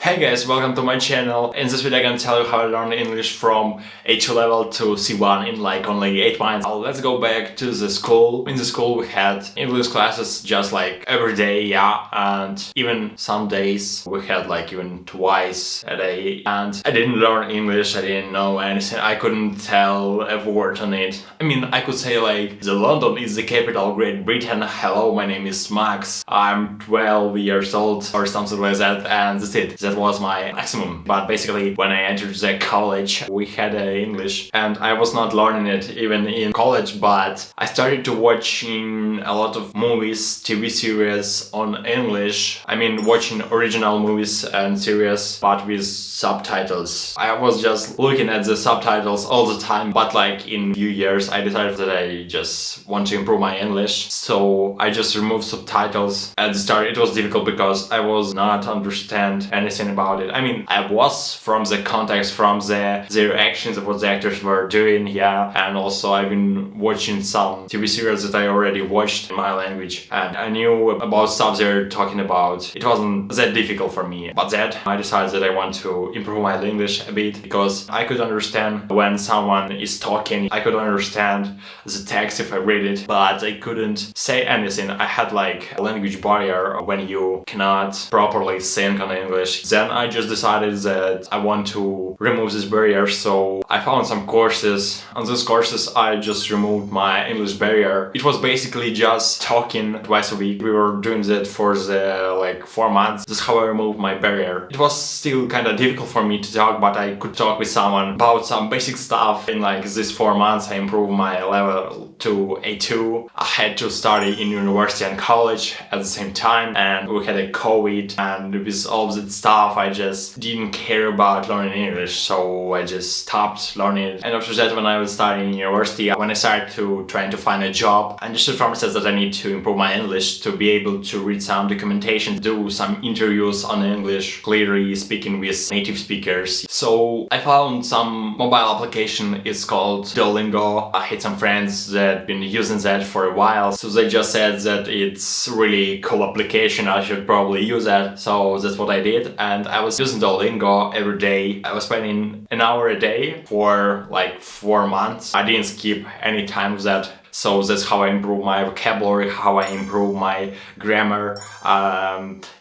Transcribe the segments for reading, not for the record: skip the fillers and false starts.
Hey guys, welcome to my channel. In this video I'm gonna tell you how I learned English from A2 level to C1 in like only 8 months. Now let's go back to the school. In the school we had English classes just like every day, yeah, and even some days we had like even twice a day. And I didn't learn English, I didn't know anything, I couldn't tell a word on it. I mean, I could say like, the London is the capital of Great Britain, hello, my name is Max, I'm 12 years old or something like that, and that's it. That was my maximum. But basically when I entered the college we had English and I was not learning it even in college, but I started to watching a lot of movies, TV series on English. I mean watching original movies and series but with subtitles. I was just looking at the subtitles all the time, but like in few years I decided that I just want to improve my English, so I just removed subtitles. At the start it was difficult because I was not understand anything about it. I mean, I was from the context, from their actions of what the actors were doing, yeah, and also I've been watching some TV series that I already watched in my language and I knew about stuff they're talking about. It wasn't that difficult for me, but that I decided that I want to improve my English a bit because I could understand when someone is talking, I could understand the text if I read it, but I couldn't say anything. I had like a language barrier when you cannot properly think on English. Then I just decided that I want to remove this barrier, so I found some courses. On those courses I just removed my English barrier. It was basically just talking twice a week. We were doing that for the like 4 months. That's how I removed my barrier. It was still kind of difficult for me to talk, but I could talk with someone about some basic stuff. In like this 4 months I improved my level to A2. I had to study in university and college at the same time, and we had a COVID, and with all that stuff I just didn't care about learning English, so I just stopped learning it. And after that, when I was studying in university, when I started trying to find a job, I understood from myself that I need to improve my English to be able to read some documentation, do some interviews on English, clearly speaking with native speakers. So I found some mobile application, it's called Duolingo. I had some friends that been using that for a while, so they just said that it's really cool application, I should probably use that. So that's what I did, and I was using Duolingo every day. I was spending an hour a day for like 4 months. I didn't skip any time with that. So that's how I improve my vocabulary, how I improve my grammar.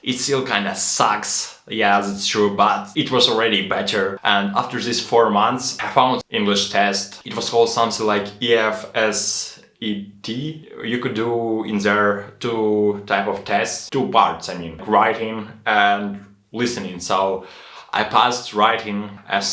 It still kind of sucks, yeah, that's true, but it was already better. And after these 4 months, I found English test. It was called something like EFSET. You could do in there 2 type of tests, 2 parts, I mean, writing and listening. So I passed writing as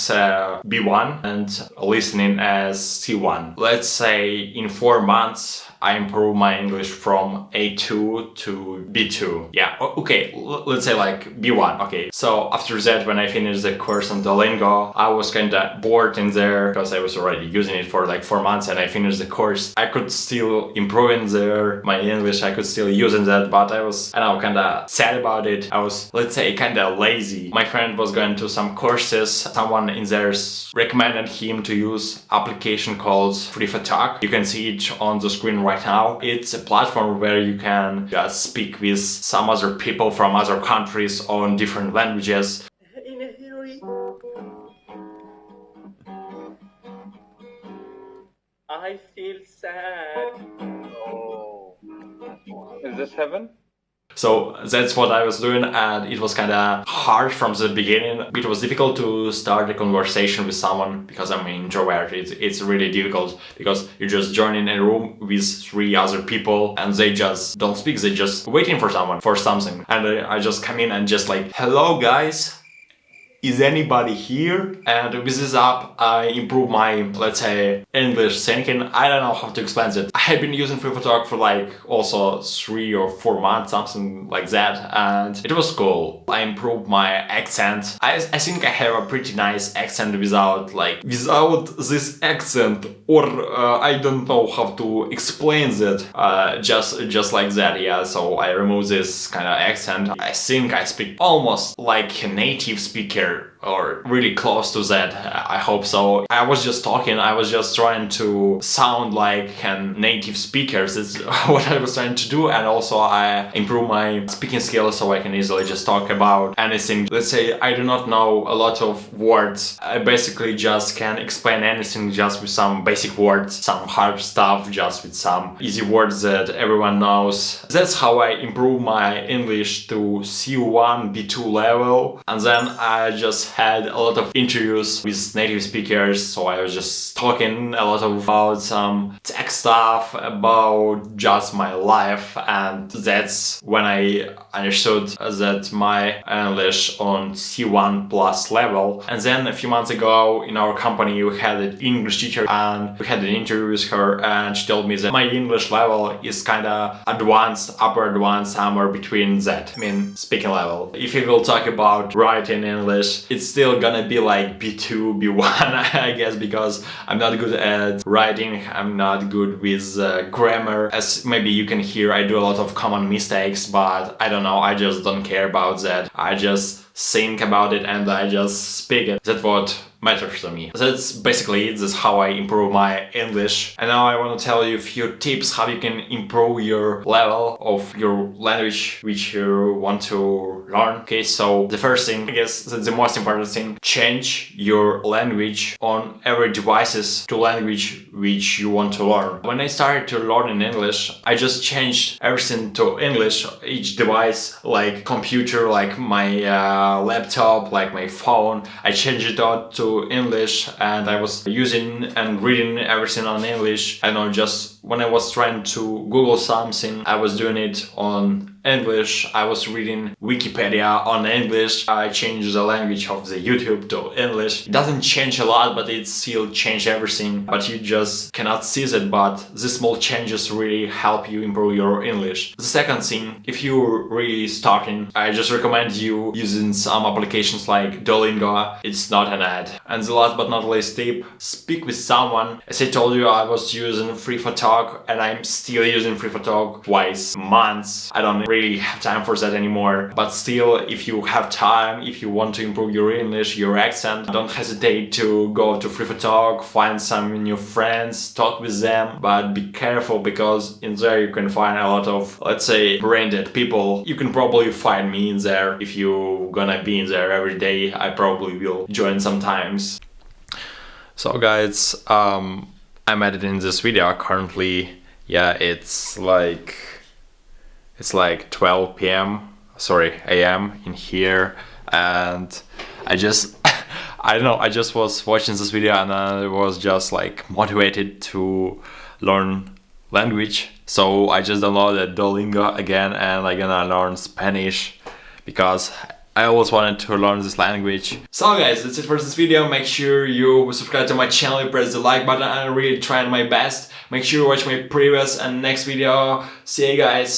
B1 and listening as C1. Let's say in 4 months I improved my English from A2 to B2. Yeah, okay, let's say like B1, okay. So after that, when I finished the course on Duolingo, I was kinda bored in there because I was already using it for like 4 months and I finished the course. I could still improve in there, my English, I could still use in that, but I was, I don't know, kinda sad about it. I was, let's say, kinda lazy. My friend was going to some courses, someone in there recommended him to use application called Talk. You can see it on the screen right now. It's a platform where you can just speak with some other people from other countries on different languages. In a hurry. I feel sad. Oh, is this heaven? So that's what I was doing, and it was kind of hard from the beginning. It was difficult to start a conversation with someone because I'm an introvert. It's really difficult because you just join in a room with 3 other people and they just don't speak, they just waiting for someone for something. And I just come in and just like, hello guys, is anybody here? And with this app I improve my, let's say, English thinking. I don't know how to explain it. I have been using Talk for like also 3 or 4 months, something like that, and it was cool. I improved my accent. I think I have a pretty nice accent without this accent, or I don't know how to explain that, just like that, yeah. So I removed this kind of accent. I think I speak almost like a native speaker or really close to that. I hope so. I was just talking, I was just trying to sound like a native speaker. That's what I was trying to do, and also I improve my speaking skills so I can easily just talk about anything. Let's say I do not know a lot of words. I basically just can explain anything just with some basic words, some hard stuff just with some easy words that everyone knows. That's how I improve my English to C1, B2 level. And then I just had a lot of interviews with native speakers, so I was just talking a lot about some tech stuff, about just my life, and that's when I understood that my English on C1 plus level. And then a few months ago in our company we had an English teacher and we had an interview with her, and she told me that my English level is kinda advanced, upper advanced, somewhere between that. I mean, speaking level. If you will talk about writing English, it's still gonna be like B2, B1, I guess, because I'm not good at writing, I'm not good with grammar. As maybe you can hear, I do a lot of common mistakes, but I don't know, I just don't care about that. I just think about it and I just speak it. That's what matters to me. That's basically it. That's how I improve my English. And now I want to tell you a few tips how you can improve your level of your language which you want to learn. Okay, so the first thing, I guess that's the most important thing, change your language on every devices to language which you want to learn. When I started to learn in English, I just changed everything to English. Each device, like computer, like my laptop, like my phone, I changed it out to English, and I was using and reading everything on English. I know, just when I was trying to Google something, I was doing it on English. I was reading Wikipedia on English. I changed the language of the YouTube to English. It doesn't change a lot, but it still changed everything. But you just cannot see that, but these small changes really help you improve your English. The second thing, if you're really starting, I just recommend you using some applications like Duolingo. It's not an ad. And the last but not least tip, speak with someone. As I told you, I was using Free for Talk, and I'm still using Free for Talk twice a month. I don't really have time for that anymore, but still, if you have time, if you want to improve your English, your accent, don't hesitate to go to Free for Talk, find some new friends, talk with them, but be careful, because in there you can find a lot of, let's say, branded people. You can probably find me in there. If you're gonna be in there every day, I probably will join sometimes. So guys, I'm editing this video currently. Yeah, it's like 12 p.m. sorry, a.m. in here, and I just I don't know, I just was watching this video and I was just like motivated to learn language. So I just downloaded Duolingo again, and I'm gonna learn Spanish because I always wanted to learn this language. So guys, that's it for this video. Make sure you subscribe to my channel, press the like button. I'm really trying my best. Make sure you watch my previous and next video. See you guys.